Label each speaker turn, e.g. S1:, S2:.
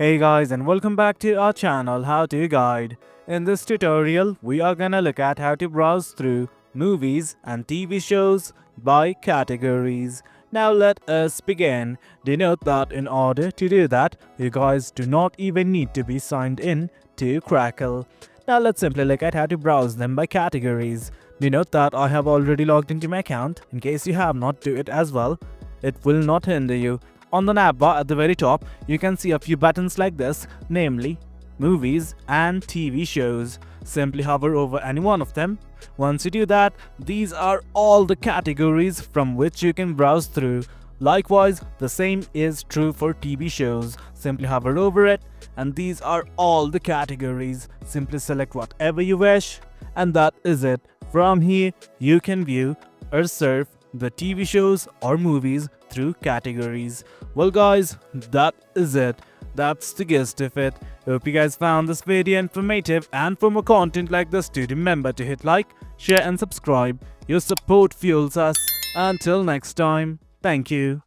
S1: Hey guys, and welcome back to our channel How To Guide. In this tutorial, we are gonna look at how to browse through movies and TV shows by categories. Now let us begin. Do note that in order to do that, you guys do not even need to be signed in to Crackle. Now let's simply look at how to browse them by categories. Do note that I have already logged into my account. In case you have not, do it as well. It will not hinder you. On the navbar at the very top, you can see a few buttons like this, namely movies and TV shows. Simply hover over any one of them. Once you do that, these are all the categories from which you can browse through. Likewise, the same is true for TV shows. Simply hover over it, and these are all the categories. Simply select whatever you wish, and that is it. From here, you can view or surf the TV shows or movies through categories. Well guys, that is it. That's the gist of it. Hope you guys found this video informative, and for more content like this, do remember to hit like, share and subscribe. Your support fuels us. Until next time, thank you.